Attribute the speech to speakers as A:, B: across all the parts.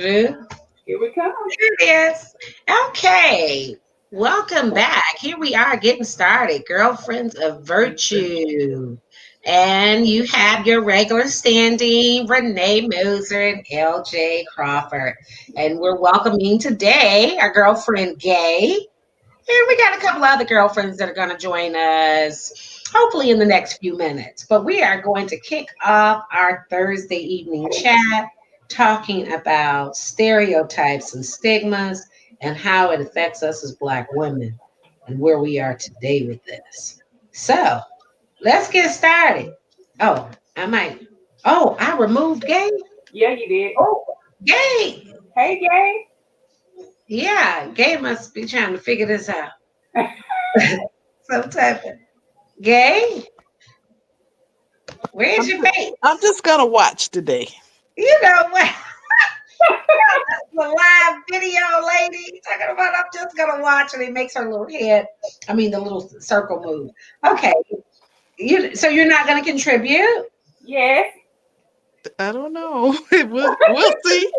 A: Here we come.
B: It is. Okay. Welcome back. Here we are getting started. Girlfriends of Virtue. And you have your regular standing Renee Moser and LJ Crawford. And we're welcoming today our girlfriend Gay. And we got a couple other girlfriends that are going to join us hopefully in the next few minutes. But we are going to kick off our Thursday evening chat talking about stereotypes and stigmas and how it affects us as Black women and where we are today with this. So let's get started. Oh, I might. Oh, I removed Gay.
A: Yeah, you did.
B: Oh, Gay.
A: Hey, Gay.
B: Yeah, Gay must be trying to figure this out. Some type of Gay. Where's
C: I'm
B: your
C: just,
B: face?
C: I'm just gonna watch today.
B: You know what? The live video lady talking about I'm just gonna watch and it makes her little head, I mean the little circle move. Okay. So you're not gonna contribute?
A: Yes.
C: I don't know. We'll see.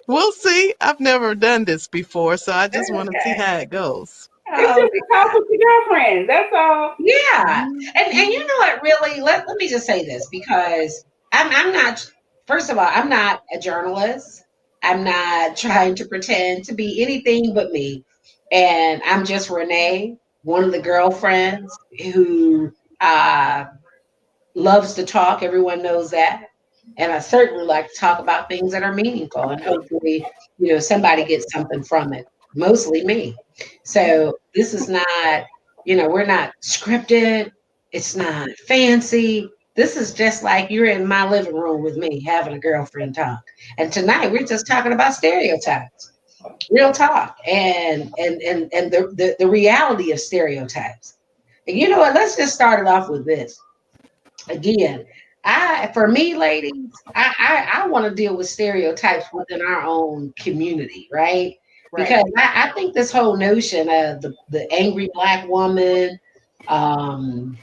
C: We'll see. I've never done this before, so I just want to see
B: Okay.
C: how it goes.
A: It's
B: Oh,
A: just a talk with your girlfriend. That's all.
B: yeah. And you
C: Mhm.
B: know what really let me just say this because I'm not first of all, I'm not a journalist. I'm not trying to pretend to be anything but me. And I'm just Renee, one of the girlfriends who loves to talk. Everyone knows that. And I certainly like to talk about things that are meaningful and hopefully, somebody gets something from it. Mostly me. So this is not, we're not scripted. It's not fancy. This is just like you're in my living room with me having a girlfriend talk. And tonight we're just talking about stereotypes, real talk, and the reality of stereotypes. And you know what? Let's just start it off with this again. For me, ladies, I want to deal with stereotypes within our own community, right?
A: Right.
B: Because I think this whole notion of the angry Black woman, um,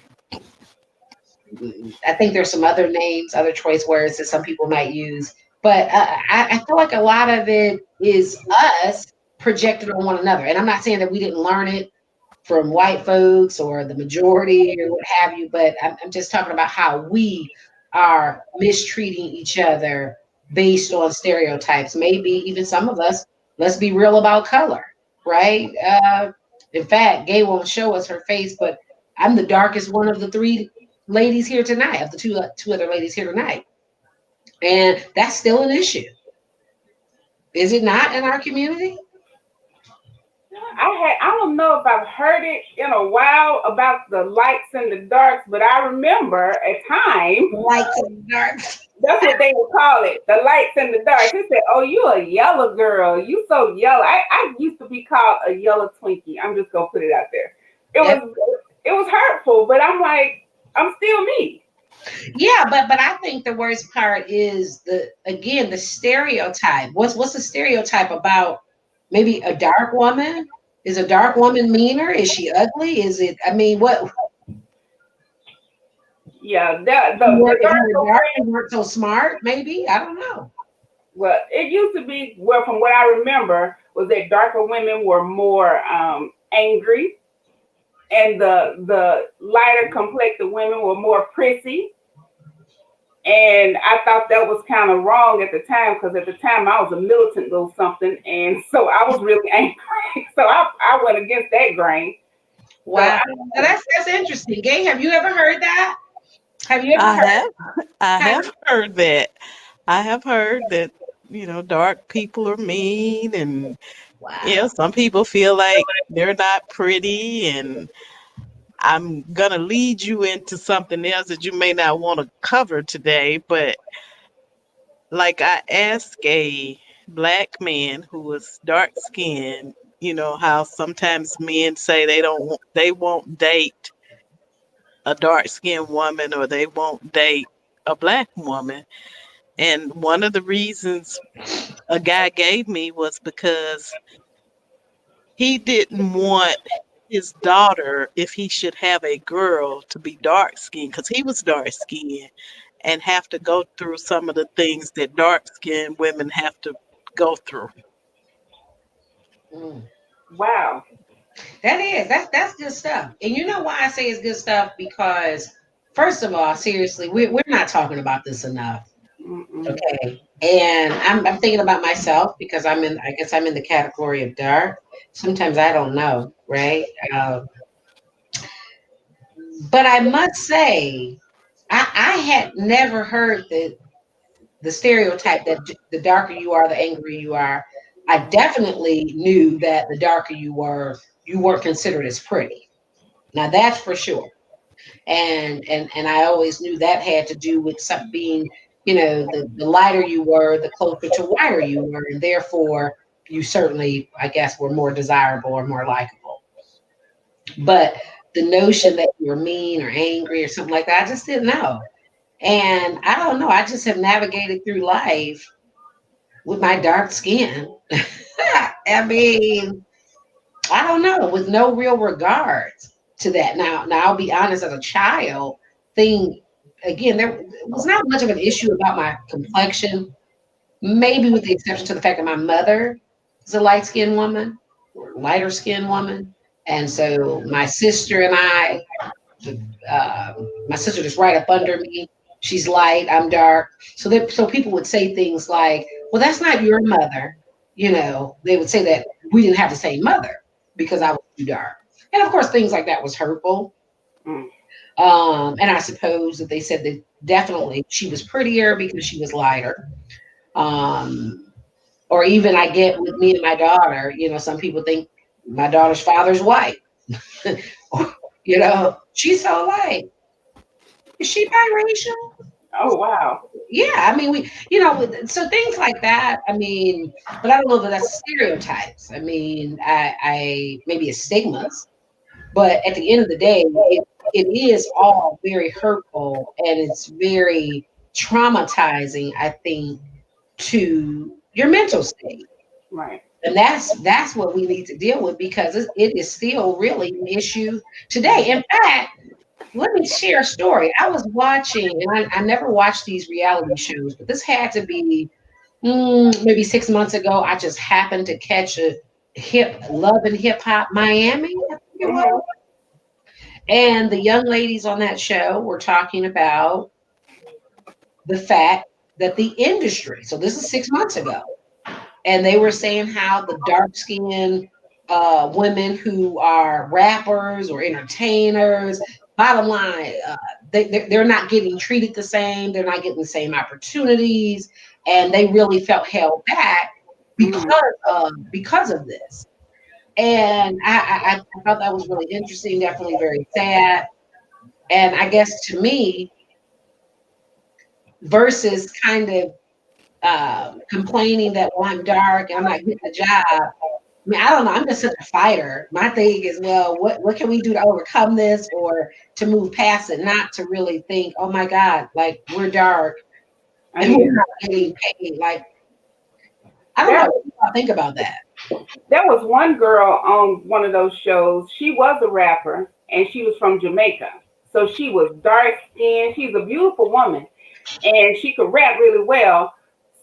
B: I think there's some other names, other choice words that some people might use, but I feel like a lot of it is us projected on one another. And I'm not saying that we didn't learn it from white folks or the majority or what have you, but I'm just talking about how we are mistreating each other based on stereotypes. Maybe even some of us, let's be real about color, right? In fact, Gay won't show us her face, but I'm the darkest one of the three ladies here tonight, of the two other ladies here tonight. And that's still an issue. Is it not in our community?
A: I don't know if I've heard it in a while about the lights and the darks, but I remember a time.
B: Lights and darks.
A: That's what they would call it, the lights and the darks. They said, "Oh, you a yellow girl. You so yellow." I used to be called a yellow Twinkie. I'm just gonna put it out there. It
B: Yep.
A: was it was hurtful, but I'm like, I'm still me.
B: Yeah, but I think the worst part is the stereotype. What's the stereotype about maybe a dark woman? Is a dark woman meaner? Is she ugly? Is it? I mean, what?
A: Yeah, the
B: If you
A: darker
B: were dark,
A: women.
B: you weren't so smart. Maybe I don't know.
A: Well, it used to be, well, from what I remember, was that darker women were more angry, and the lighter complected women were more prissy. And I thought that was kind of wrong at the time, because at the time I was a militant little something, and so I was really angry. So I went against that grain. So
B: Wow, now that's interesting. Gay, have you ever heard that? Have you ever
C: I
B: heard?
C: have. I
B: Have
C: have
B: you?
C: heard that. I have heard that, dark people are mean and
B: Wow.
C: some people feel like they're not pretty, and I'm gonna lead you into something else that you may not want to cover today, but like I asked a black man who was dark skinned, how sometimes men say they won't date a dark skinned woman, or they won't date a black woman. And one of the reasons a guy gave me was because he didn't want his daughter, if he should have a girl, to be dark skinned, because he was dark skinned and have to go through some of the things that dark skinned women have to go through.
B: Mm.
A: Wow.
B: That's good stuff. And you know why I say it's good stuff? Because first of all, seriously, we're not talking about this enough.
A: Mm-mm.
B: Okay. And I'm thinking about myself because I guess I'm in the category of dark. Sometimes I don't know, right? But I must say, I had never heard the stereotype that the darker you are, the angrier you are. I definitely knew that the darker you were, you weren't considered as pretty. Now that's for sure. And I always knew that had to do with some being, the lighter you were, the closer to whiter you were, and therefore you certainly, I guess, were more desirable or more likable. But the notion that you were mean or angry or something like that, I just didn't know. And I don't know, I just have navigated through life with my dark skin. I mean, I don't know, with no real regards to that. Now I'll be honest, as a child, thing again, there was not much of an issue about my complexion, maybe with the exception to the fact that my mother is a light skinned woman or lighter skinned woman. And so my sister and I, my sister is right up under me. She's light, I'm dark. So people would say things like, "Well, that's not your mother." They would say that we didn't have the same mother because I was too dark. And of course, things like that was hurtful.
A: Mm.
B: And I suppose that they said that definitely she was prettier because she was lighter. Um, or even I get with me and my daughter, some people think my daughter's father's white. She's so light. Is she biracial?
A: Oh wow.
B: Yeah, I mean, so things like that. I mean, but I don't know that that's stereotypes. I mean, I maybe it's stigmas, but at the end of the day, it is all very hurtful and it's very traumatizing, I think, to your mental state.
A: Right.
B: And that's what we need to deal with because it is still really an issue today. In fact, let me share a story. I was watching, and I never watched these reality shows, but this had to be maybe 6 months ago. I just happened to catch a Love and Hip Hop Miami, I think it was.
A: Mm-hmm.
B: And the young ladies on that show were talking about the fact that the industry, so this is 6 months ago, and they were saying how the dark skinned women who are rappers or entertainers, bottom line, they're not getting treated the same, they're not getting the same opportunities, and they really felt held back because
A: Mm-hmm.
B: of this. And I thought that was really interesting, definitely very sad. And I guess to me, versus kind of complaining that, well, I'm dark and I'm not getting a job. I mean, I don't know. I'm just such a fighter. My thing is, well, what can we do to overcome this or to move past it? Not to really think, oh my God, like we're dark
A: I
B: and we're
A: hear.
B: not getting paid. Like, I don't know.
A: That
B: What do y'all think about that?
A: there was one girl on one of those shows. She was a rapper and she was from Jamaica. So she was dark skinned. She's a beautiful woman and she could rap really well.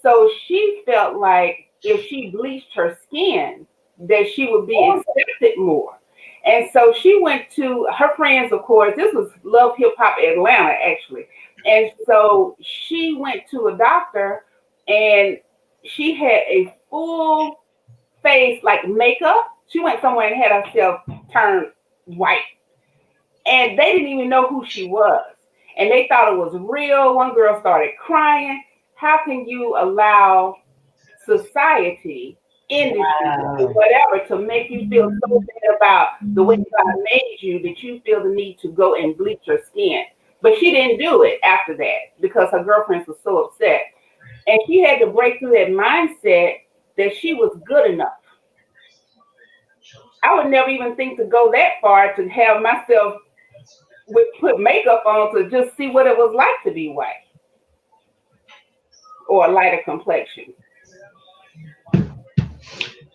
A: So she felt like if she bleached her skin, that she would be accepted more. And so she went to her friends, of course. This was Love Hip Hop Atlanta, actually. And so she went to a doctor and she had a full face like makeup. She went somewhere and had herself turned white. And they didn't even know who she was. And they thought it was real. One girl started crying. How can you allow society, industry,
B: Wow.
A: whatever, to make you feel so bad about the way God made you that you feel the need to go and bleach your skin? But she didn't do it after that because her girlfriends were so upset. And she had to break through that mindset that she was good enough. I would never even think to go that far to have myself put makeup on to just see what it was like to be white or a lighter complexion.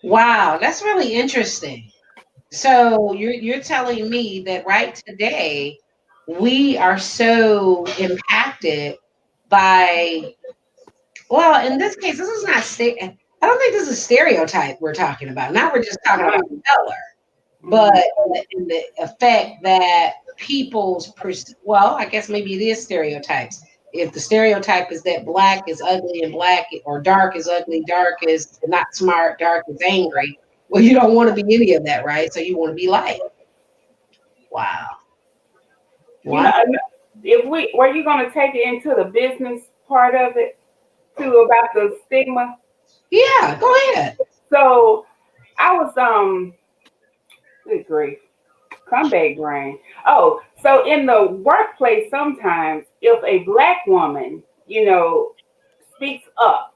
B: Wow, that's really interesting. So you're telling me that right today we are so impacted by, well, in this case, this is not I don't think this is a stereotype we're talking about. Now we're just talking about color, but
A: Mhm.
B: in the effect that well, I guess maybe it is stereotypes. If the stereotype is that black is ugly and black or dark is ugly, dark is not smart, dark is angry. Well, you don't want to be any of that, right? So you want to be light. Wow.
A: You know,
B: Wow.
A: if we were you going to take it into the business part of it too about the stigma?
B: Yeah, go ahead.
A: So I was good grief, comeback brain. Oh, so in the workplace, sometimes if a black woman, speaks up,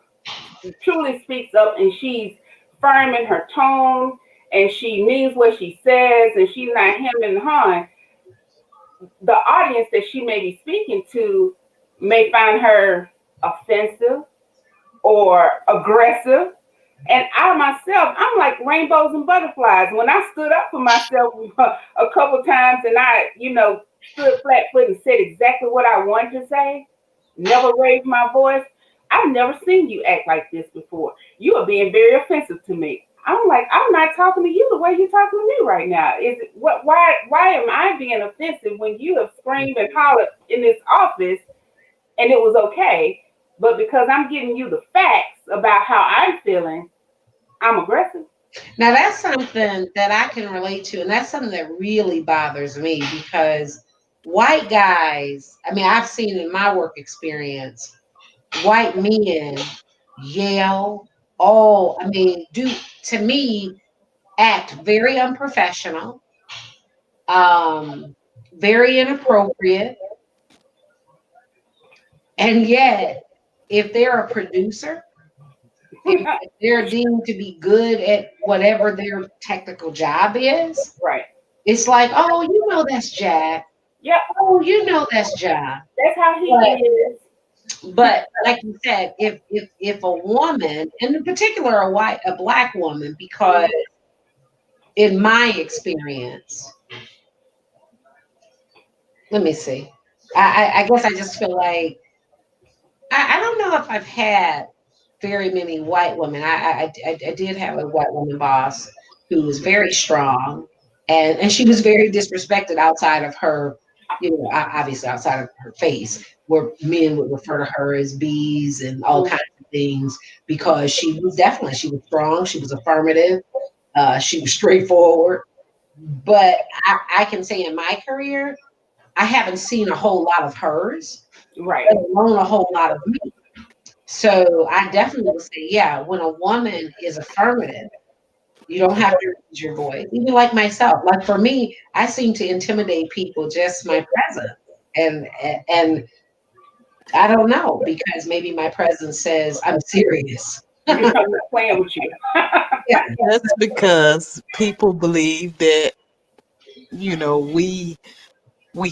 A: truly speaks up, and she's firm in her tone, and she means what she says, and she's not hemming and hawing, the audience that she may be speaking to may find her offensive or aggressive. And I myself, I'm like rainbows and butterflies. When I stood up for myself a couple times and I, stood flat foot and said exactly what I wanted to say, never raised my voice. I've never seen you act like this before. You are being very offensive to me. I'm like, I'm not talking to you the way you're talking to me right now. Is it what why am I being offensive when you have screamed and hollered in this office and it was okay? But because I'm giving you the facts about how I'm feeling, I'm aggressive.
B: Now that's something that I can relate to, and that's something that really bothers me because white guys, I mean, I've seen in my work experience, white men yell, oh, I mean, do to me act very unprofessional, um, very inappropriate, and yet if they're a producer, if they're deemed to be good at whatever their technical job is,
A: Right.
B: it's like, oh, that's Jack.
A: Yep.
B: Oh, that's Jack.
A: That's how he
B: But
A: is.
B: like you said, if a woman, and in particular a black woman, because
A: Mhm.
B: in my experience, let me see. I guess I just feel like I don't know if I've had very many white women. I did have a white woman boss who was very strong, and she was very disrespected outside of her, obviously outside of her face, where men would refer to her as bees and all kinds of things because she was strong, she was affirmative, she was straightforward. But I can say in my career, I haven't seen a whole lot of hers,
A: Right.
B: let alone a whole lot of me. So I definitely would say, yeah, when a woman is affirmative, you don't have to raise your voice. Even like myself, like for me, I seem to intimidate people just my presence, and I don't know because maybe my presence says I'm serious.
A: I'm not playing with you.
B: Yeah,
C: That's because people believe that, you know, we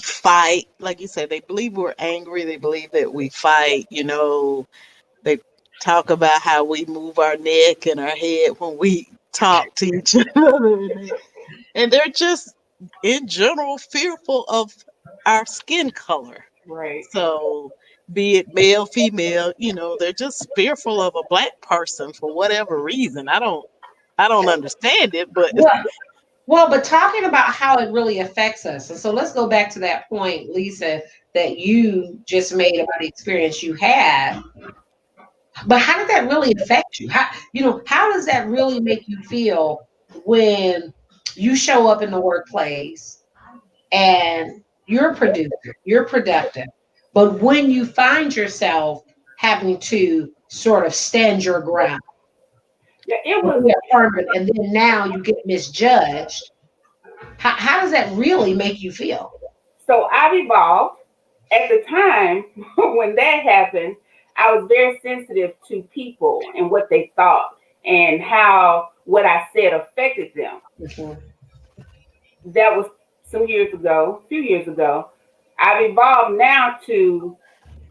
C: fight. Like you said, they believe we're angry. They believe that we fight. You know, they talk about how we move our neck and our head when we talk to each other. And they're just, in general, fearful of our skin color.
A: Right.
C: So, be it male, female, they're just fearful of a black person for whatever reason. I don't understand it, but
B: well, but talking about how it really affects us, and so let's go back to that point, Lisa, that you just made about the experience you had. But how did that really affect you? How does that really make you feel when you show up in the workplace and you're a producer, you're productive, but when you find yourself having to sort of stand your ground,
A: Yeah, it was.
B: be affirmative, and then now you get misjudged, how does that really make you feel?
A: So I've evolved. At the time when that happened, I was very sensitive to people and what they thought and how what I said affected them.
B: Mhm.
A: That was some years ago, a few years ago. I've evolved now to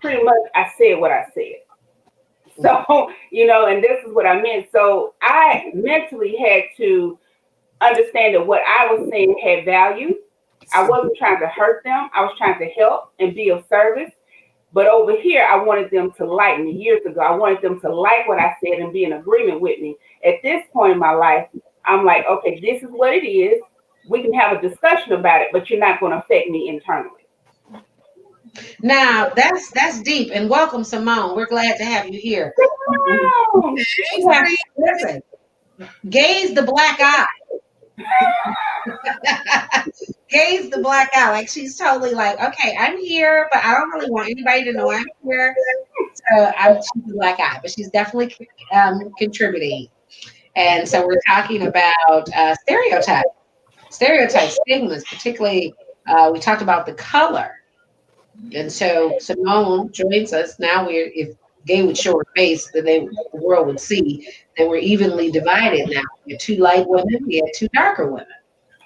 A: pretty much I said what I said. So, and this is what I meant. So I mentally had to understand that what I was saying had value. I wasn't trying to hurt them. I was trying to help and be of service. But over here, I wanted them to like me years ago. I wanted them to like what I said and be in agreement with me. At this point in my life, I'm like, okay, this is what it is. We can have a discussion about it, but you're not going to affect me internally.
B: Now that's deep. And welcome, Simone. We're glad to have you here.
A: Wow.
B: Yeah, listen, gaze the black eye. Gaze the black eye. Like she's totally like, okay, I'm here, but I don't really want anybody to know I'm here. So she's the black eye, but she's definitely contributing. And so we're talking about stereotypes, stigmas, particularly. We talked about the color. And so Simone joins us now. If Gay would show her face, then the world would see that we're evenly divided now. We had two light women, we had two darker women.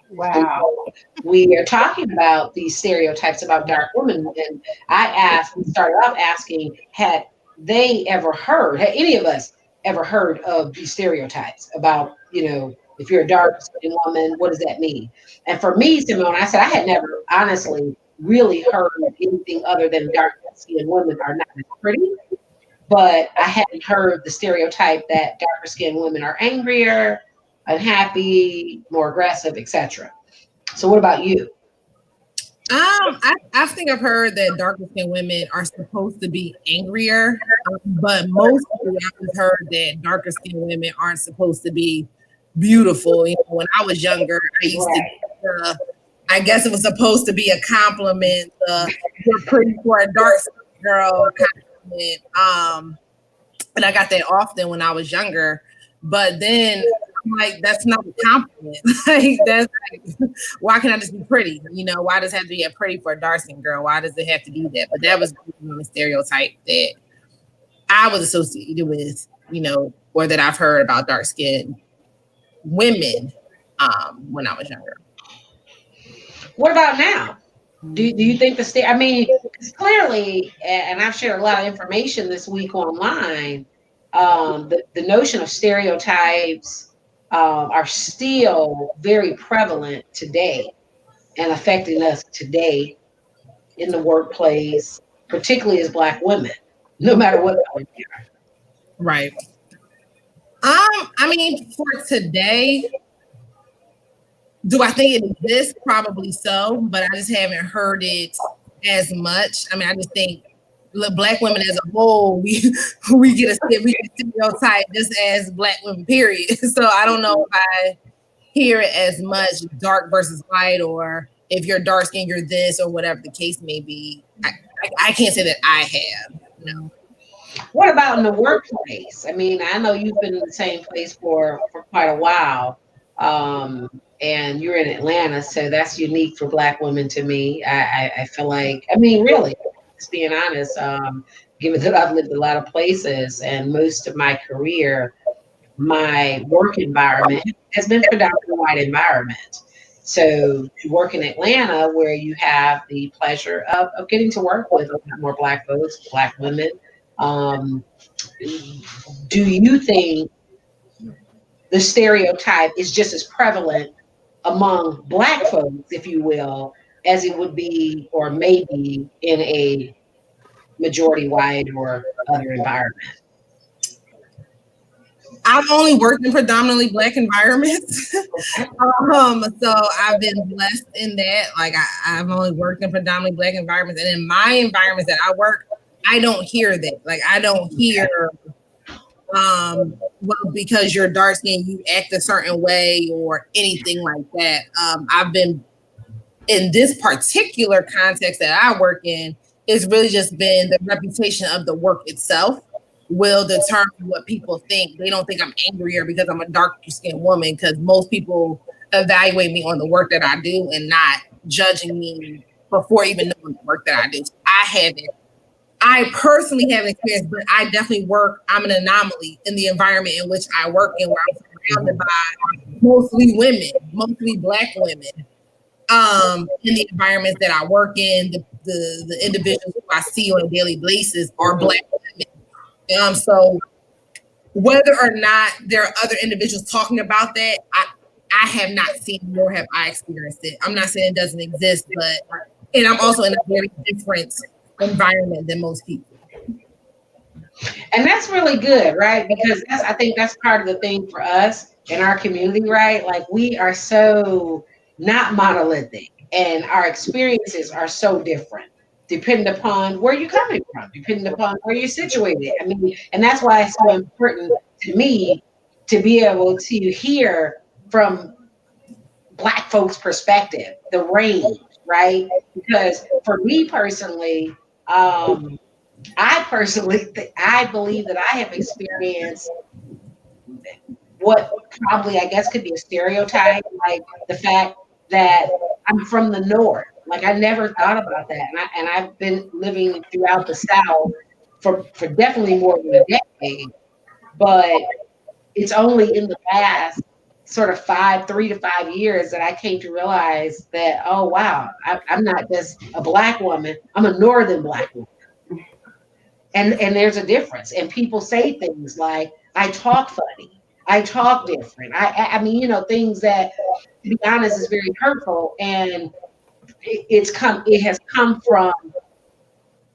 B: And
A: Wow.
B: so we are talking about these stereotypes about dark women. And we started off asking, had any of us ever heard of these stereotypes about, if you're a dark skinned woman, what does that mean? And for me, Simone, I said I had never honestly really heard anything other than dark skinned women are not as pretty. But I hadn't heard the stereotype that darker skinned women are angrier, unhappy, more aggressive, etc. So what about you?
D: I think I've heard that darker skinned women are supposed to be angrier, but mostly I've heard that darker skinned women aren't supposed to be beautiful. When I was younger, I used to, I guess it was supposed to be a compliment. You're pretty for a dark skinned girl compliment. And I got that often when I was younger, but then I'm like, that's not a compliment. Why can't I just be pretty? Why does it have to be a pretty for a dark skinned girl? Why does it have to do that? But that was the stereotype that I was associated with, or that I've heard about dark skinned women when I was younger.
B: What about now? Do you think clearly, and I've shared a lot of information this week online, the notion of stereotypes are still very prevalent today and affecting us today in the workplace, particularly as Black women, no matter what color you are.
D: Right. For today, do I think it exists? Probably so, but I just haven't heard it as much. I just think Black women as a whole, we get a stereotype just as Black women, period. So I don't know if I hear it as much, dark versus light, or if you're dark skinned, you're this, or whatever the case may be. I can't say that I have.
B: What about in the workplace? I know you've been in the same place for quite a while. And you're in Atlanta, so that's unique for Black women to me. I feel like, really, just being honest, given that I've lived a lot of places and most of my career, my work environment has been predominantly white environment. So to work in Atlanta, where you have the pleasure of getting to work with a lot more Black folks, Black women, do you think the stereotype is just as prevalent among Black folks, if you will, as it would be or maybe in a majority white or other environment?
D: I've only worked in predominantly Black environments. So I've been blessed in that. Like I've only worked in predominantly Black environments. And in my environments that I work, I don't hear that. Like I don't hear, well, because you're dark skinned, you act a certain way or anything like that. I've been in this particular context that I work in, it's really just been the reputation of the work itself will determine what people think. They don't think I'm angrier because I'm a darker skinned woman, because most people evaluate me on the work that I do and not judging me before even knowing the work that I do. I personally haven't experienced, but I definitely I'm an anomaly in the environment in which I work in, where I'm surrounded by mostly women, mostly Black women. In the environments that I work in, the individuals who I see on a daily basis are Black women. So whether or not there are other individuals talking about that, I have not seen, nor have I experienced it. I'm not saying it doesn't exist, and I'm also in a very different environment than most people.
B: And that's really good, right? Because I think that's part of the thing for us in our community, right? Like we are so not monolithic and our experiences are so different depending upon where you're coming from, depending upon where you're situated. I mean, and that's why it's so important to me to be able to hear from Black folks' perspective, the range, right? Because for me personally, I believe that I have experienced what probably I guess could be a stereotype, like the fact that I'm from the North. Like I never thought about that, and I've been living throughout the South for definitely more than a decade. But it's only in the last sort of 3 to 5 years that I came to realize that, oh wow, I'm not just a Black woman, I'm a Northern Black woman. And there's a difference. And people say things like, I talk funny, I talk different. I mean, things that, to be honest, is very hurtful. And it has come from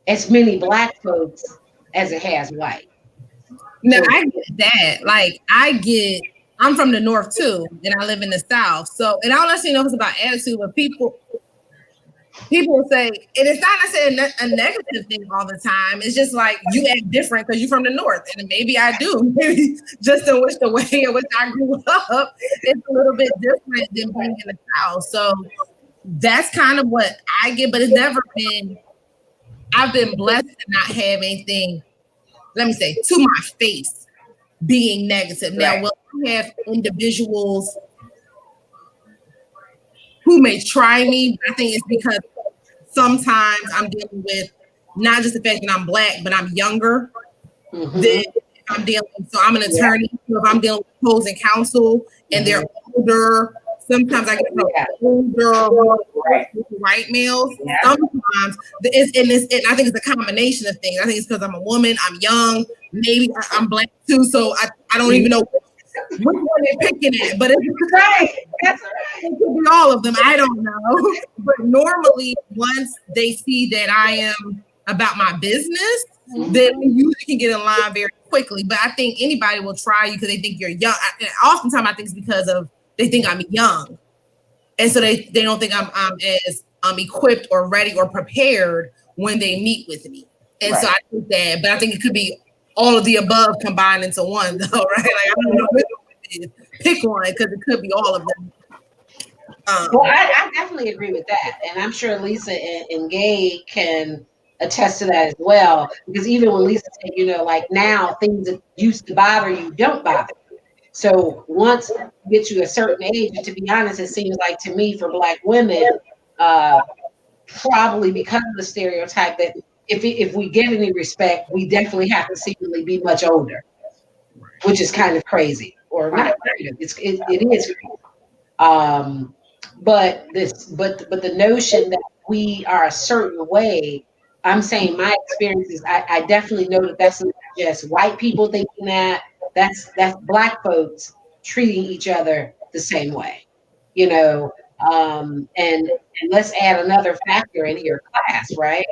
B: as many Black folks as it has white.
D: No, I get that. Like, I'm from the North too, and I live in the South. So, and I don't necessarily know if it's about attitude, but people will say, and it's not necessarily a negative thing all the time. It's just like you act different because you're from the North, and maybe I do. Maybe just in which the way in which I grew up, it's a little bit different than being in the South. So that's kind of what I get, but it's never been. I've been blessed to not have anything, let me say, to my face being negative. Now, will I have individuals who may try me? I think it's because sometimes I'm dealing with not just the fact that I'm Black, but I'm younger than I'm dealing with. So I'm an attorney. So if I'm dealing with opposing counsel and they're older, sometimes I get older white males. Sometimes and I think it's a combination of things. I think it's because I'm a woman, I'm young, maybe I'm Black too. So I don't even know which one they're picking at, but it's right. That's right. It could be all of them. I don't know. But normally, once they see that I am about my business, then we usually can get in line very quickly. But I think anybody will try you because they think you're young. Oftentimes, I think it's because they think I'm young, and so they don't think I'm as equipped or ready or prepared when they meet with me. And so I think that, but I think it could be all of the above combined into one, though, right? Like I don't know which one it is. Pick one because it could be all of them.
B: Well, I definitely agree with that, and I'm sure Lisa and Gay can attest to that as well. Because even when Lisa said, like now things that used to bother you don't bother you. So once you get to a certain age, and to be honest, it seems like to me for Black women, probably because of the stereotype that if we get any respect, we definitely have to secretly be much older, which is kind of crazy, or not kind of. It is. But the notion that we are a certain way, I'm saying my experiences, I definitely know that that's not just white people thinking that. That's Black folks treating each other the same way, and let's add another factor in here, class, right?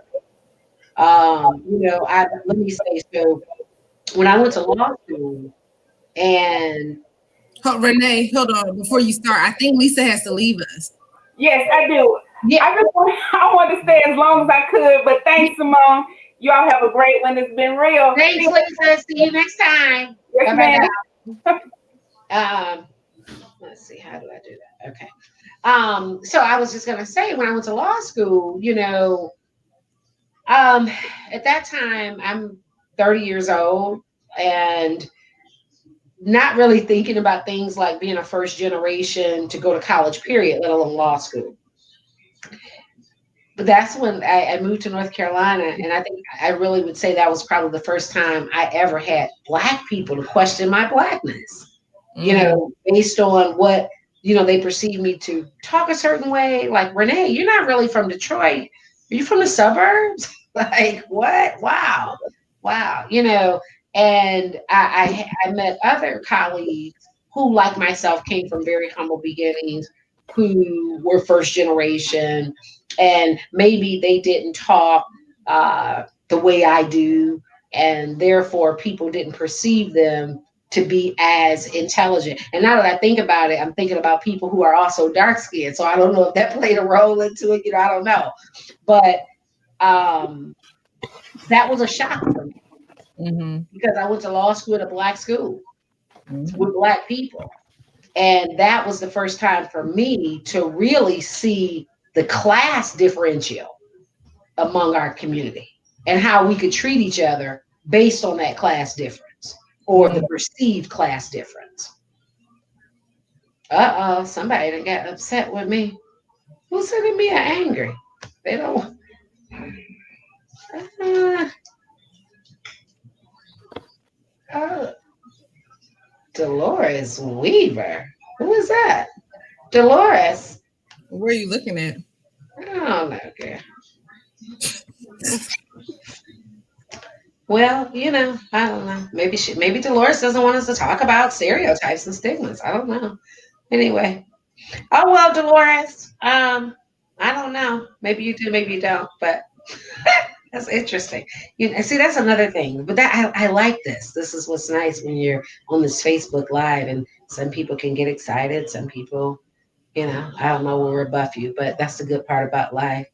B: Let me say, so when I went to law school and
D: Renee, hold on. Before you start, I think Lisa has to leave us.
A: Yes, I do.
B: Yeah.
A: I want to stay as long as I could, but thanks, Simone. Y'all have a great one. It's been real.
B: Thanks, Lisa. See you next time.
A: Yes,
B: ma'am. Let's see. How do I do that? Okay. So I was just going to say, when I went to law school, at that time, I'm 30 years old and not really thinking about things like being a first generation to go to college, period, let alone law school. But that's when I moved to North Carolina, and I think I really would say that was probably the first time I ever had Black people to question my Blackness, based on what, they perceive me to talk a certain way. Like, Renee, you're not really from Detroit. Are you from the suburbs? Like, what? Wow. And I met other colleagues who, like myself, came from very humble beginnings, who were first generation, and maybe they didn't talk the way I do, and therefore people didn't perceive them to be as intelligent. And now that I think about it, I'm thinking about people who are also dark skinned. So I don't know if that played a role into it. I don't know. But um, that was a shock for me
D: Mm-hmm.
B: because I went to law school at a black school
D: Mm-hmm.
B: with black people. And that was the first time for me to really see the class differential among our community and how we could treat each other based on that class difference or the perceived class difference. Uh-oh, somebody done got upset with me. Who's sending me an angry? They don't. Uh, uh, Dolores Weaver. Who is that? Dolores.
D: Where are you looking at?
B: I don't know, girl. Well, I don't know. Maybe Dolores doesn't want us to talk about stereotypes and stigmas. I don't know. Anyway. Oh well, Dolores. I don't know. Maybe you do, maybe you don't, but that's interesting. See, that's another thing. But I like this. This is what's nice when you're on this Facebook Live, and some people can get excited. Some people, I don't know, will rebuff you. But that's the good part about life.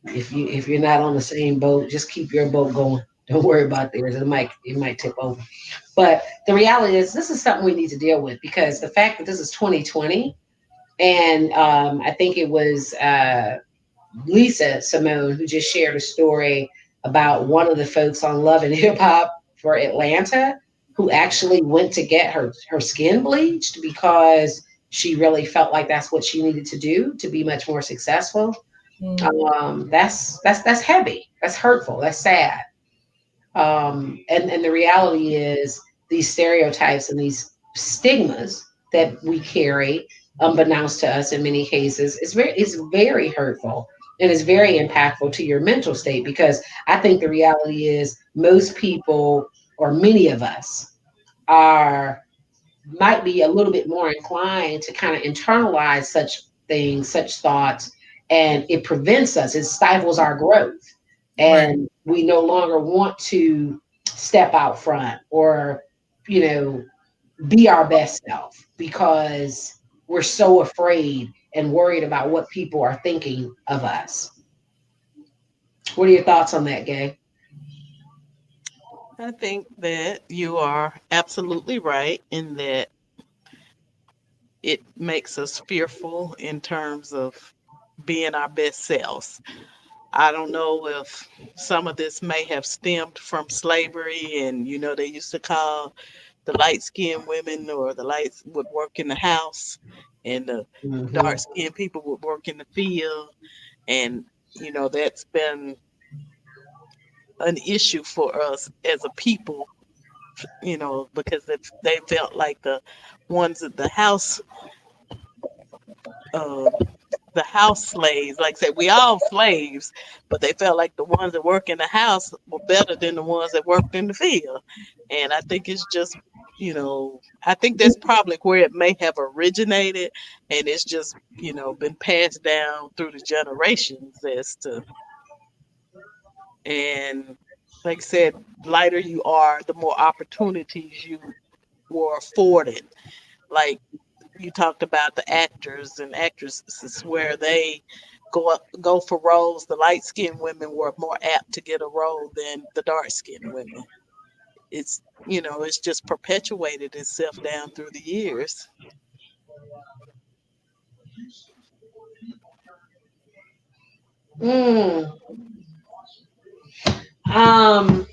B: If you're not on the same boat, just keep your boat going. Don't worry about theirs. It might tip over. But the reality is, this is something we need to deal with because the fact that this is 2020, and I think it was Lisa Simone who just shared a story about one of the folks on Love and Hip Hop for Atlanta who actually went to get her skin bleached because she really felt like that's what she needed to do to be much more successful. That's heavy. That's hurtful. That's sad. And the reality is these stereotypes and these stigmas that we carry, unbeknownst to us in many cases, is very hurtful and is very impactful to your mental state because I think the reality is most people or many of us are might be a little bit more inclined to kind of internalize such things, such thoughts, and it prevents us, it stifles our growth.
D: Right.
B: And we no longer want to step out front or, you know, be our best self because we're so afraid and worried about what people are thinking of us. What are your thoughts on that, Gay?
C: I think that you are absolutely right in that it makes us fearful in terms of being our best selves. I don't know if some of this may have stemmed from slavery, and they used to call the light skinned women or the lights would work in the house, and the
B: Mm-hmm.
C: dark skinned people would work in the field. And, that's been an issue for us as a people, because they felt like ones at uh, the house slaves, like I said, we all slaves, but they felt like the ones that work in the house were better than the ones that worked in the field. And I think it's just, I think that's probably where it may have originated, and it's just, been passed down through the generations as to, and like I said, lighter you are, the more opportunities you were afforded. Like you talked about the actors and actresses where they go for roles. The light skinned women were more apt to get a role than the dark skinned women. It's just perpetuated itself down through the years.
B: Mm. Um,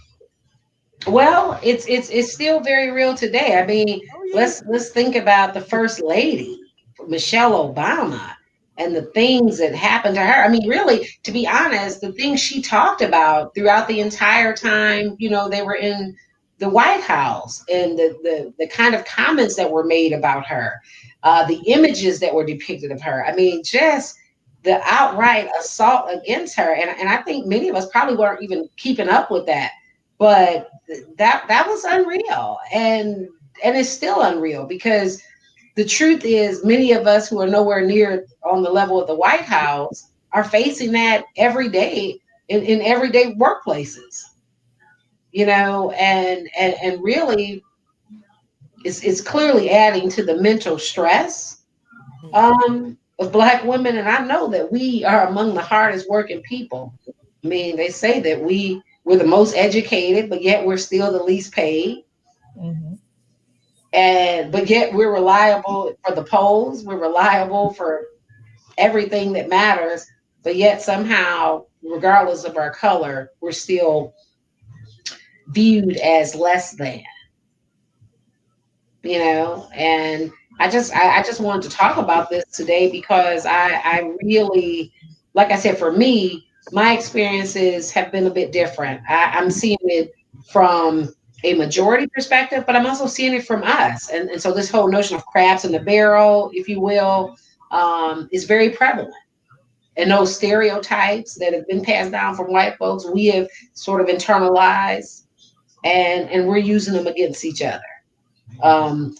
B: Well, it's still very real today. I mean,
C: Oh yeah.
B: let's think about the first lady, Michelle Obama, and the things that happened to her. I mean, really, to be honest, the things she talked about throughout the entire time, they were in the White House, and the kind of comments that were made about her, the images that were depicted of her. I mean, just the outright assault against her, and I think many of us probably weren't even keeping up with that, but that was unreal, and it's still unreal because the truth is many of us who are nowhere near on the level of the White House are facing that every day in everyday workplaces, you know, and really it's clearly adding to the mental stress of Black women. And I know that we are among the hardest working people. I mean, they say that we're the most educated, but yet we're still the least paid.
D: Mhm.
B: And but yet we're reliable for the polls, we're reliable for everything that matters, but yet somehow, regardless of our color, we're still viewed as less than, you know. And I just wanted to talk about this today because I really, like I said, for me, my experiences have been a bit different. I'm seeing it from a majority perspective, but I'm also seeing it from us. And so this whole notion of crabs in the barrel, if you will, is very prevalent. And those stereotypes that have been passed down from white folks, we have sort of internalized, and we're using them against each other.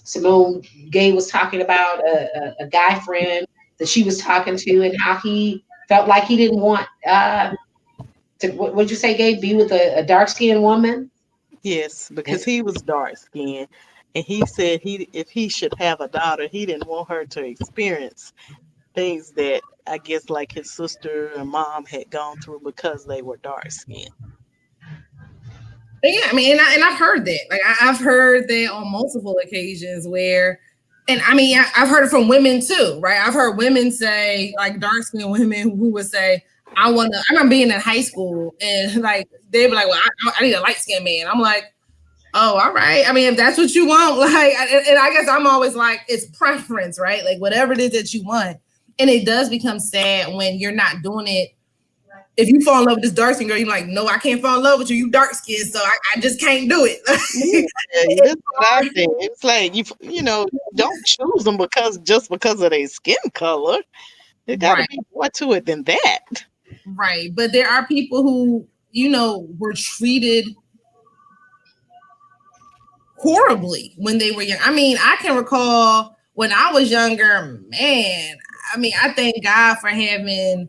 B: Simone Gay was talking about a guy friend that she was talking to, and how he felt like he didn't want to, what'd you say, Gay, be with a dark skinned woman?
C: Yes,
B: And,
C: because he was dark skinned, and he said he if he should have a daughter, he didn't want her to experience things that I guess like his sister and mom had gone through because they were dark skinned.
D: But yeah, I mean, and I've heard that. Like I've heard that on multiple occasions where, and I mean, I've heard it from women too, right? I've heard women say, like dark skinned women who would say, I want to, I remember being in high school and like, they'd be like, well, I need a light skinned man. I'm like, oh, all right. I mean, if that's what you want, like, and I guess I'm always like, it's preference, right? Like whatever it is that you want. And it does become sad when you're not doing it. If you fall in love with this dark skin girl, you're like, no, I can't fall in love with you. You dark skin, so I just can't do it.
C: Yeah, that's what I think. It's like you know, don't choose them just because of their skin color. There got to
D: Right,
C: be more to it than that.
D: right. But there are people who, you know, were treated horribly when they were young. I mean, I can recall when I was younger, man. I mean, I thank God for having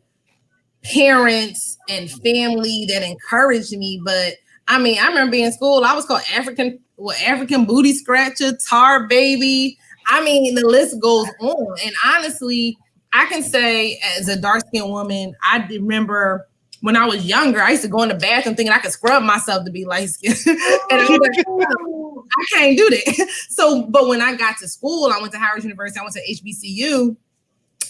D: parents and family that encouraged me. But I mean, I remember being in school, I was called African booty scratcher, tar baby. I mean, the list goes on. And honestly, I can say as a dark skinned woman, I remember when I was younger, I used to go in the bathroom thinking I could scrub myself to be light skinned. And I was like, oh, I can't do that. So, but when I got to school, I went to Howard University, I went to HBCU,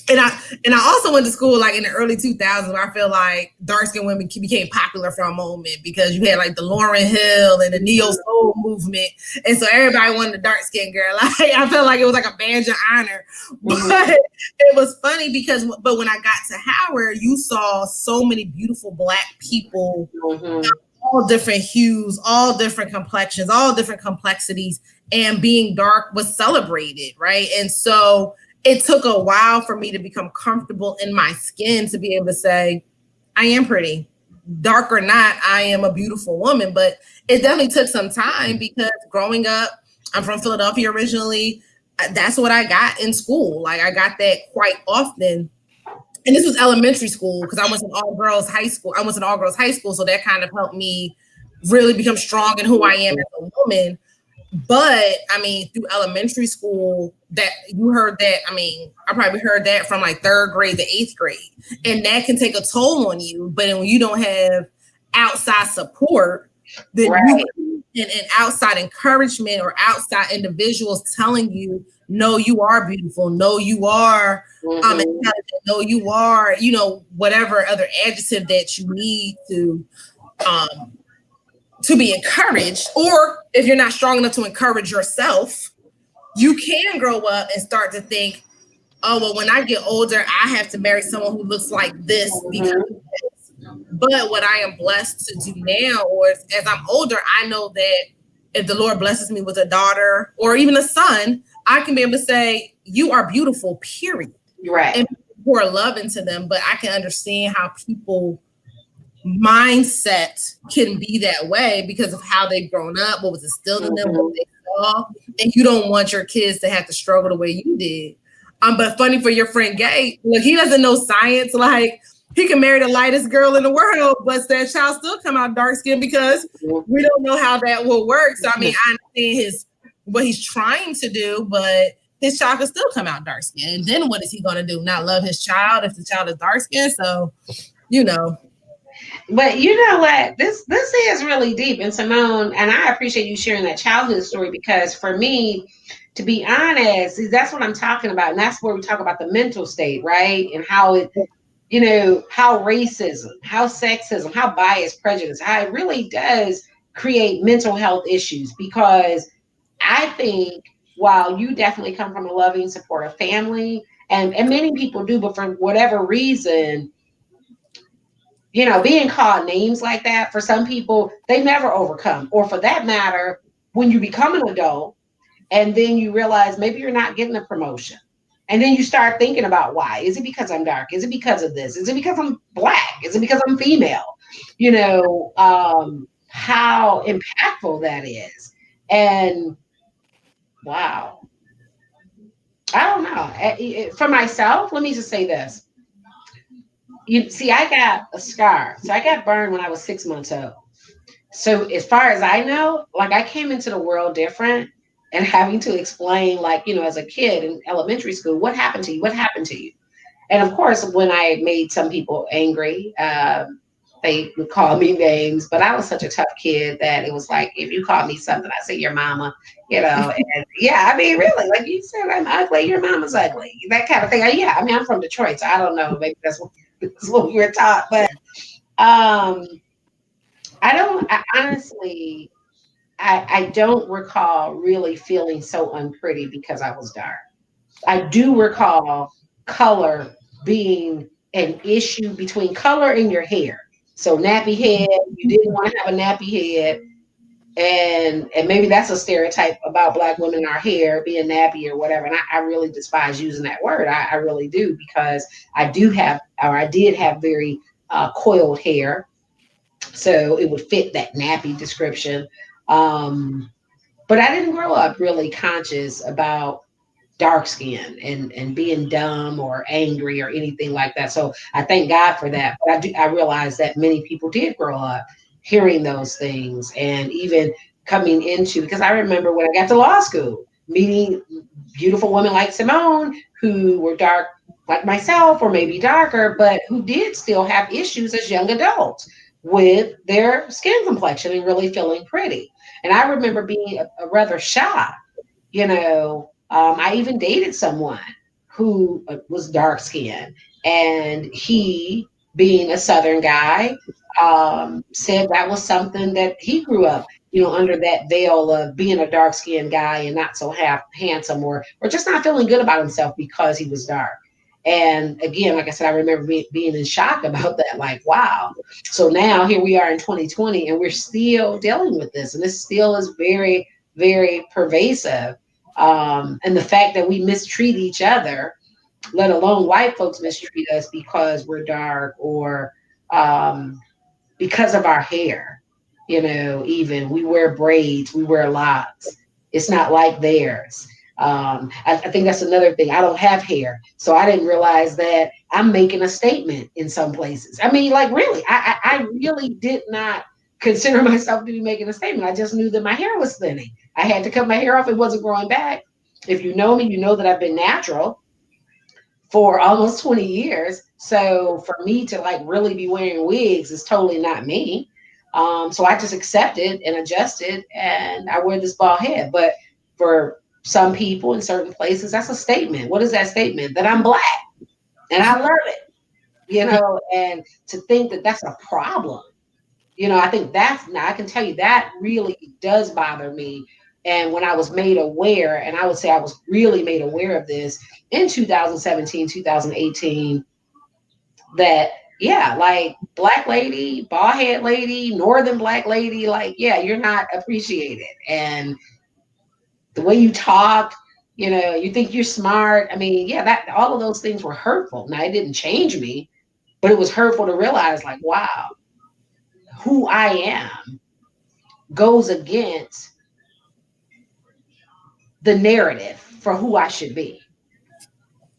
D: and I also went to school like in the early 2000s where I feel like dark skinned women became popular for a moment because you had like the Lauryn Hill and the neo soul movement, and so everybody wanted a dark skinned girl. Like, I felt like it was like a badge of honor, but it was funny because when I got to Howard, you saw so many beautiful Black people, all different hues, all different complexions, all different complexities, and being dark was celebrated, right? And so it took a while for me to become comfortable in my skin to be able to say, I am pretty. Dark or not, I am a beautiful woman. But it definitely took some time because growing up, I'm from Philadelphia originally. That's what I got in school. Like I got that quite often. And this was elementary school because I went to an all-girls high school. So that kind of helped me really become strong in who I am as a woman. But I mean, through elementary school, that you heard that. I mean, I probably heard that from like third grade to eighth grade, and that can take a toll on you. But when you don't have outside support, then and outside encouragement or outside individuals telling you, no, you are beautiful, no, you are intelligent, no, you are, you know, whatever other adjective that you need to be encouraged, or if you're not strong enough to encourage yourself, you can grow up and start to think, oh, well, when I get older, I have to marry someone who looks like this because but what I am blessed to do now, or as I'm older, I know that if the Lord blesses me with a daughter or even a son, I can be able to say, you are beautiful, period.
B: Right.
D: And pour love into them. But I can understand how people mindset can be that way because of how they've grown up, what was instilled in them, what they saw, and you don't want your kids to have to struggle the way you did. But funny for your friend Gay, look, he doesn't know science. Like he can marry the lightest girl in the world, but that child still come out dark skinned because we don't know how that will work. So I mean, I understand what he's trying to do, but his child can still come out dark skinned. And then what is he going to do? Not love his child if the child is dark skinned? So, you know.
B: But you know what? This is really deep. And Simone, and I appreciate you sharing that childhood story because for me, to be honest, that's what I'm talking about. And that's where we talk about the mental state, right? And how it, you know, how racism, how sexism, how bias, prejudice, how it really does create mental health issues. Because I think while you definitely come from a loving, supportive family, and many people do, but for whatever reason, you know, being called names like that, for some people, they never overcome. Or for that matter, when you become an adult and then you realize maybe you're not getting a promotion. And then you start thinking about why. Is it because I'm dark? Is it because of this? Is it because I'm black? Is it because I'm female? You know, how impactful that is. And wow, I don't know. For myself, let me just say this. You see, I got a scar. So I got burned when I was 6 months old. So as far as I know, like I came into the world different and having to explain, like, you know, as a kid in elementary school, what happened to you? What happened to you? And of course, when I made some people angry, they would call me names, but I was such a tough kid that it was like, if you call me something, I say your mama, you know, and yeah, I mean, really, like you said, I'm ugly, your mama's ugly, that kind of thing. Yeah, I mean, I'm from Detroit, so I don't know, maybe that's what we were taught, but um, I honestly, I don't recall really feeling so unpretty because I was dark. I do recall color being an issue between color and your hair. So nappy head, you didn't want to have a nappy head, and maybe that's a stereotype about black women in our hair being nappy or whatever. And I really despise using that word. I really do because I do have, or I did have very coiled hair, so it would fit that nappy description. Um, but I didn't grow up really conscious about dark skin and being dumb or angry or anything like that. So I thank God for that. But I realize that many people did grow up hearing those things and even coming into, because I remember when I got to law school, meeting beautiful women like Simone who were dark like myself or maybe darker, but who did still have issues as young adults with their skin complexion and really feeling pretty. And I remember being a rather shy, you know. I even dated someone who was dark skinned, and he, being a Southern guy, said that was something that he grew up, you know, under that veil of being a dark skinned guy and not so handsome, or just not feeling good about himself because he was dark. And again, like I said, I remember being in shock about that. Like, wow. So now here we are in 2020, and we're still dealing with this, and this still is very, very pervasive. And the fact that we mistreat each other, let alone white folks mistreat us because we're dark or um, because of our hair. You know, even we wear braids, we wear locks. It's not like theirs. I think that's another thing. I don't have hair, so I didn't realize that I'm making a statement in some places. I mean, like really, I really did not consider myself to be making a statement. I just knew that my hair was thinning. I had to cut my hair off. It wasn't growing back. If you know me, you know that I've been natural for almost 20 years. So for me to like really be wearing wigs is totally not me. So I just accepted and adjusted and I wear this bald head. But for some people in certain places, that's a statement. What is that statement? That I'm black and I love it, you know, and to think that that's a problem, you know, I think that's, now I can tell you that really does bother me. And when I was made aware, and I would say I was really made aware of this in 2017, 2018, that, yeah, like black lady, bald head lady, northern black lady, like, yeah, you're not appreciated. And the way you talk, you know, you think you're smart. I mean, yeah, that all of those things were hurtful. Now, it didn't change me, but it was hurtful to realize, like, wow, who I am goes against the narrative for who I should be.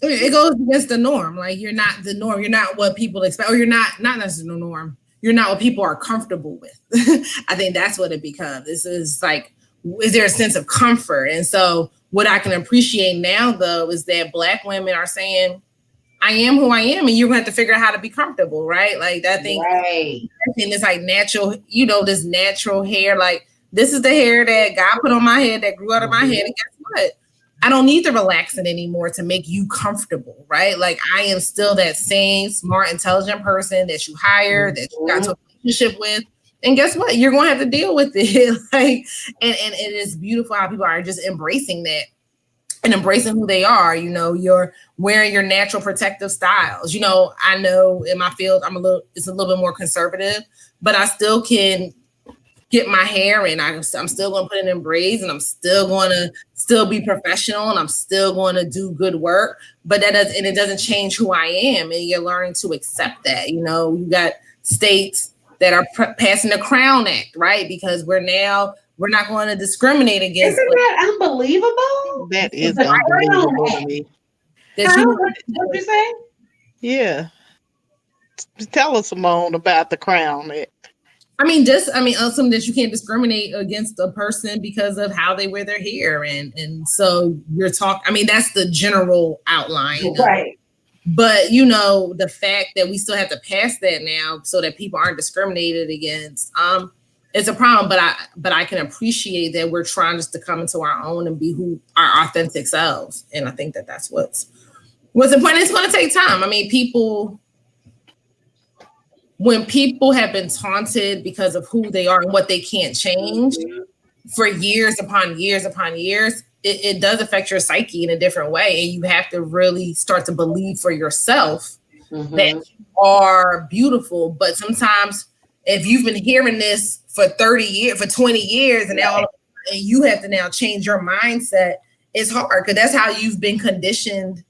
D: It goes against the norm. Like you're not the norm. You're not what people expect, or you're not necessarily the norm. You're not what people are comfortable with. I think that's what it becomes. This is like, is there a sense of comfort? And so, what I can appreciate now, though, is that Black women are saying, "I am who I am," and you're going to have to figure out how to be comfortable, right? Like I think,
B: Right.
D: and it's like natural, this natural hair. Like this is the hair that God put on my head, that grew out of my head, and guess what? I don't need to relax it anymore to make you comfortable, right? Like I am still that same smart, intelligent person that you hire, that you got to a relationship with. And guess what? You're gonna have to deal with it. Like, and it is beautiful how people are just embracing that and embracing who they are. You're wearing your natural protective styles. I know in my field it's a little bit more conservative, but I still can get my hair and I'm still going to put it in braids and I'm still going to still be professional and I'm still going to do good work. But it doesn't change who I am. And you're learning to accept that. You got states that are passing the Crown Act, right? Because we're not going to discriminate against.
B: Isn't that unbelievable?
C: That is unbelievable to me.
B: What'd you say?
C: Yeah. Tell us, Simone, about the Crown Act.
D: Something that you can't discriminate against a person because of how they wear their hair, and so you're talking. That's the general outline,
B: Right?
D: But the fact that we still have to pass that now, so that people aren't discriminated against, it's a problem. But I can appreciate that we're trying just to come into our own and be who our authentic selves, and I think that that's what's important. It's going to take time. When people have been taunted because of who they are and what they can't change for years upon years upon years, it does affect your psyche in a different way. And you have to really start to believe for yourself that you are beautiful. But sometimes if you've been hearing this for 30 years, for 20 years, and now and you have to now change your mindset, it's hard because that's how you've been conditioned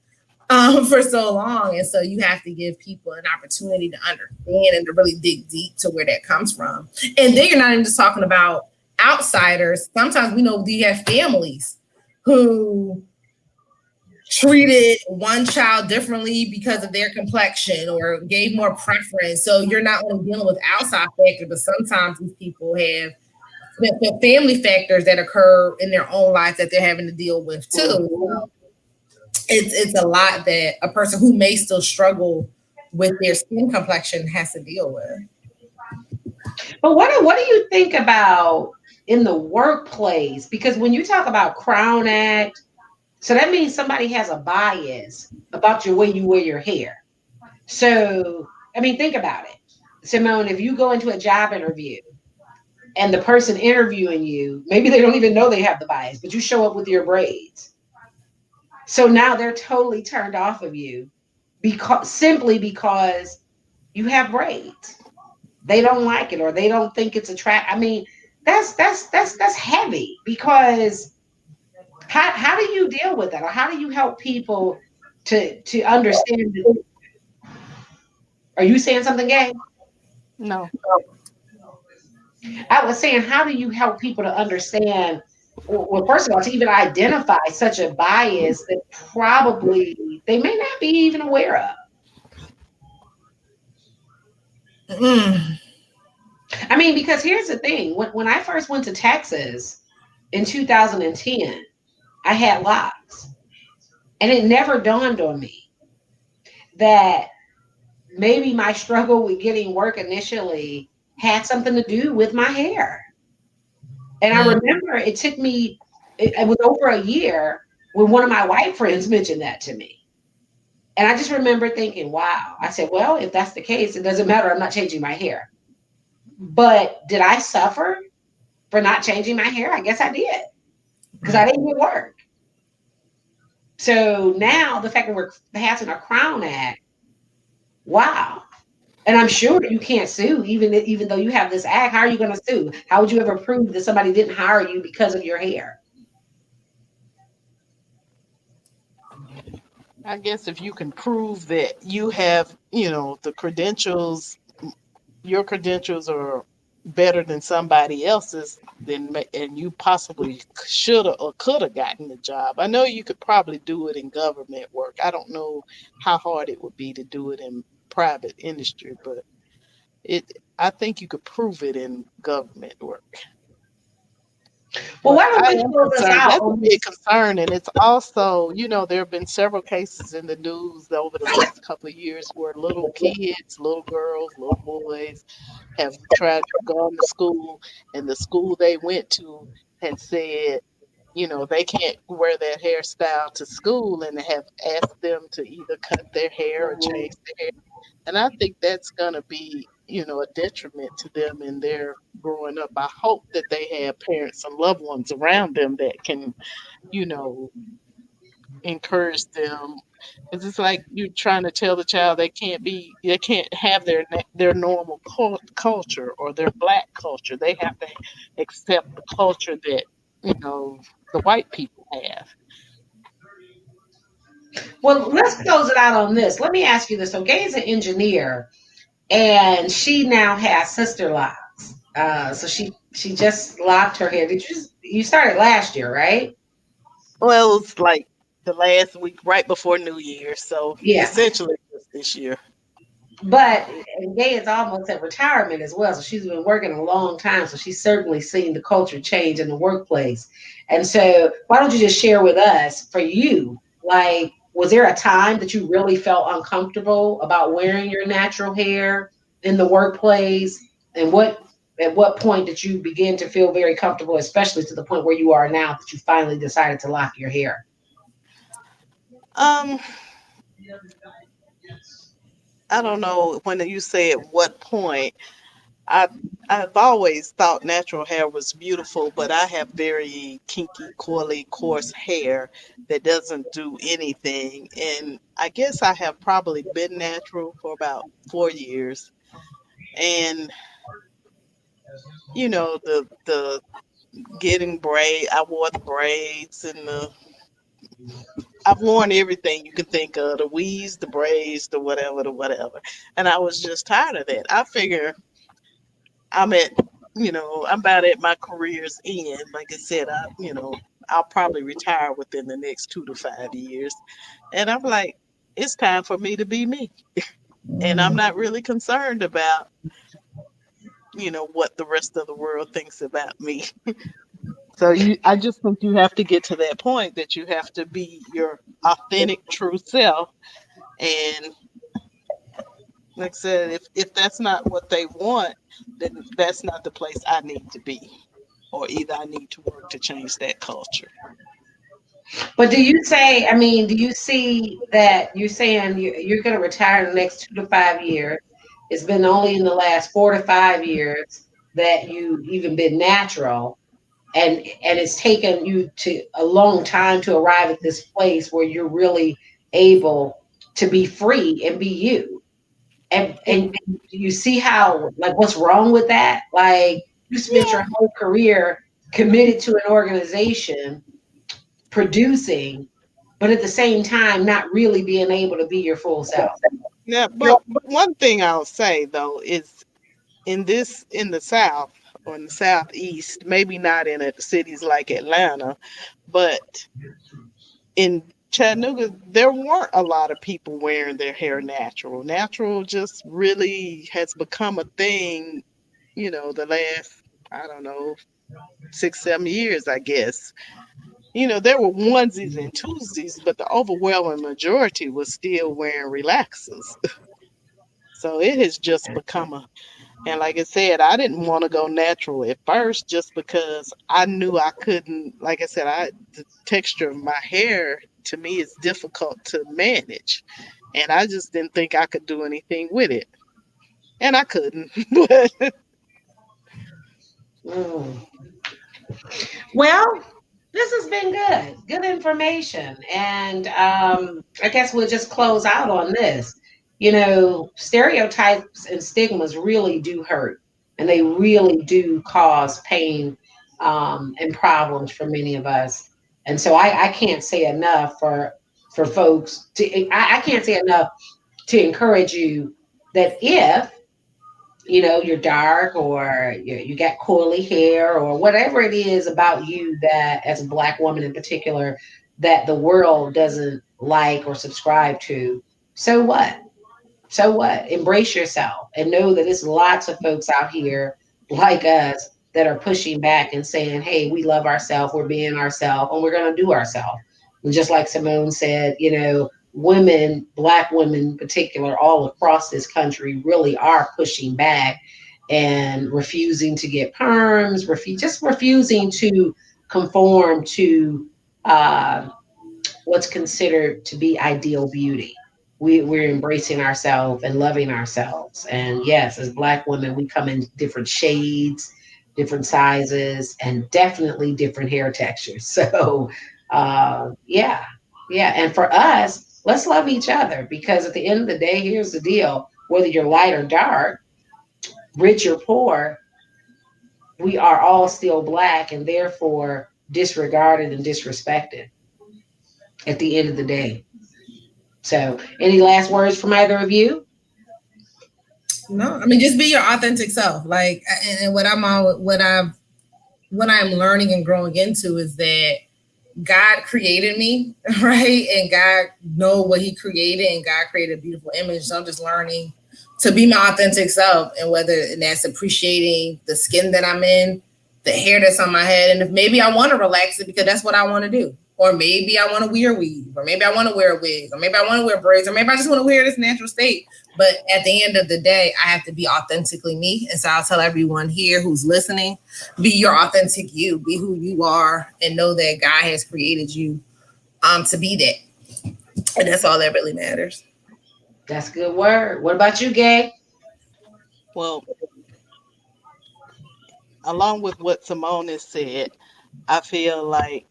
D: for so long. And so you have to give people an opportunity to understand and to really dig deep to where that comes from. And then you're not even just talking about outsiders. Sometimes we know you have families who treated one child differently because of their complexion or gave more preference. So you're not only dealing with outside factors, but sometimes these people have the family factors that occur in their own life that they're having to deal with too. It's a lot that a person who may still struggle with their skin complexion has to deal with.
B: But what do you think about in the workplace? Because when you talk about Crown Act, so that means somebody has a bias about your way you wear your hair. So think about it, Simone. If you go into a job interview and the person interviewing you, maybe they don't even know they have the bias, but you show up with your braids. So now they're totally turned off of you simply because you have braids. They don't like it or they don't think it's attractive. That's heavy because how do you deal with that? Or how do you help people to understand it? Are you saying something, Gay?
C: No.
B: I was saying, how do you help people to understand? Well, first of all, to even identify such a bias that probably they may not be even aware of. Because here's the thing. When I first went to Texas in 2010, I had locks. And it never dawned on me that maybe my struggle with getting work initially had something to do with my hair. And I remember it took me, it was over a year when one of my white friends mentioned that to me. And I just remember thinking, wow. I said, well, if that's the case, it doesn't matter. I'm not changing my hair. But did I suffer for not changing my hair? I guess I did because I didn't get work. So now the fact that we're passing a Crown Act, wow. And I'm sure you can't sue even though you have this act. How are you going to sue? How would you ever prove that somebody didn't hire you because of your hair?
C: I guess if you can prove that you have, the credentials, your credentials are better than somebody else's, and you possibly should have or could have gotten the job. I know you could probably do it in government work. I don't know how hard it would be to do it in private industry, but it I think you could prove it in government work.
B: Well,
C: But
B: why don't
C: I
B: we
C: am
B: close us
C: concerned.
B: out
C: That's a
B: on
C: big
B: this?
C: concern. And it's also, there have been several cases in the news over the last couple of years where little kids, little girls, little boys have tried gone to school, and the school they went to had said, they can't wear that hairstyle to school, and they have asked them to either cut their hair or change their hair. And I think that's going to be, a detriment to them in their growing up. I hope that they have parents and loved ones around them that can, you know, encourage them. It's just like you trying to tell the child they can't have their normal culture or their black culture. They have to accept the culture that, the white people have.
B: Well, let's close it out on this. Let me ask you this. So, Gay is an engineer, and she now has sister locks. So she just locked her hair. You started last year, right?
C: Well, it's like the last week right before New Year, so
B: Yeah.
C: essentially just this year.
B: But Gay is almost at retirement as well. So she's been working a long time. So she's certainly seen the culture change in the workplace. And so why don't you just share with us for you, like, was there a time that you really felt uncomfortable about wearing your natural hair in the workplace? And at what point did you begin to feel very comfortable, especially to the point where you are now that you finally decided to lock your hair?
C: Um, I don't know when you say at what point. I I've always thought natural hair was beautiful, but I have very kinky, coily, coarse hair that doesn't do anything. And I guess I have probably been natural for about 4 years. And the getting I wore the braids and I've worn everything you can think of, the weaves, the braids, the whatever. And I was just tired of that. I figure I'm at, I'm about at my career's end. Like I said, I'll probably retire within the next 2 to 5 years. And I'm like, it's time for me to be me. And I'm not really concerned about, what the rest of the world thinks about me. So I just think you have to get to that point that you have to be your authentic, true self. And like I said, if that's not what they want, then that's not the place I need to be. Or either I need to work to change that culture.
B: But do you say, I mean, do you see that you're saying you're going to retire in the next 2 to 5 years? It's been only in the last 4 to 5 years that you've even been natural, and it's taken you to a long time to arrive at this place where you're really able to be free and be you. And you see how, like, what's wrong with that? Like, you spent
C: Yeah,
B: your whole career committed to an organization producing, but at the same time, not really being able to be your full self.
C: yeah. But one thing I'll say though is in the South or in the Southeast, maybe not in cities like Atlanta, but in Chattanooga, there weren't a lot of people wearing their hair natural. Natural just really has become a thing, the last, I don't know, 6, 7 years, I guess. There were onesies and twosies, but the overwhelming majority was still wearing relaxers. So it has just become and like I said, I didn't want to go natural at first just because I knew I couldn't, like I said, the texture of my hair to me is difficult to manage. And I just didn't think I could do anything with it. And I couldn't. But
B: Mm. Well, this has been good, good information. And I guess we'll just close out on this. Stereotypes and stigmas really do hurt, and they really do cause pain and problems for many of us. And so I can't say enough for folks to, I can't say enough to encourage you that if you're dark, or you got curly hair, or whatever it is about you that, as a Black woman in particular, that the world doesn't like or subscribe to. So what? So what? Embrace yourself and know that there's lots of folks out here like us that are pushing back and saying, hey, we love ourselves, we're being ourselves, and we're going to do ourselves. And just like Simone said, women, Black women in particular, all across this country really are pushing back and refusing to get perms, just refusing to conform to uh, what's considered to be ideal beauty. We're embracing ourselves and loving ourselves. And yes, as Black women, we come in different shades, different sizes, and definitely different hair textures. So, yeah, yeah. And for us, let's love each other, because at the end of the day, here's the deal: whether you're light or dark, rich or poor, we are all still Black, and therefore disregarded and disrespected at the end of the day. So, any last words from either of you?
D: No, I mean, just be your authentic self. Like, and what I'm learning and growing into is that God created me, right? And God know what He created, and God created a beautiful image. So I'm just learning to be my authentic self, and that's appreciating the skin that I'm in, the hair that's on my head, and if maybe I want to relax it because that's what I want to do, or maybe I want to wear a weave, or maybe I want to wear a wig, or maybe I want to wear braids, or maybe I just want to wear this natural state. But at the end of the day, I have to be authentically me, and so I'll tell everyone here who's listening: be your authentic you, be who you are, and know that God has created you to be that. And that's all that really matters.
B: That's a good word. What about you, Gay?
C: Well, along with what Simone has said, I feel like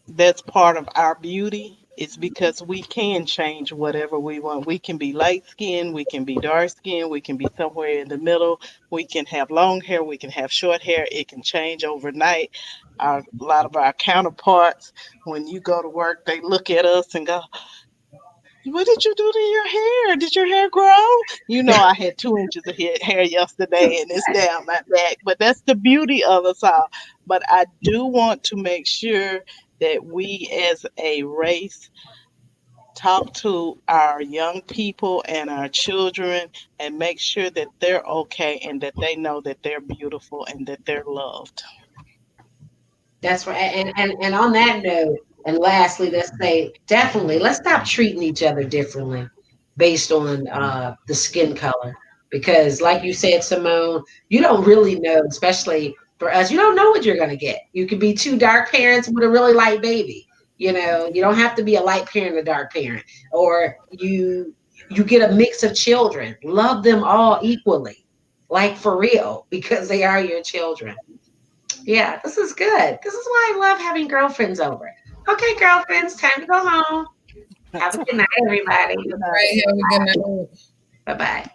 C: that's part of our beauty. It's because we can change whatever we want. We can be light skinned, we can be dark skinned, we can be somewhere in the middle, we can have long hair, we can have short hair. It can change overnight. A lot of our counterparts, when you go to work, they look at us and go, what did you do to your hair? Did your hair grow? I had 2 inches of hair yesterday and it's down my back. But that's the beauty of us all. But I do want to make sure that we as a race talk to our young people and our children and make sure that they're okay and that they know that they're beautiful and that they're loved.
B: That's right. And on that note, and lastly, let's say definitely let's stop treating each other differently based on the skin color. Because like you said, Simone, you don't really know, especially for us, you don't know what you're gonna get. You could be two dark parents with a really light baby. You don't have to be a light parent, a dark parent. Or you get a mix of children. Love them all equally. Like for real, because they are your children. Yeah, this is good. This is why I love having girlfriends over. Okay, girlfriends, time to go home. Have a good night, everybody.
C: Good
D: Right,
C: night.
D: have a good night.
B: Bye bye.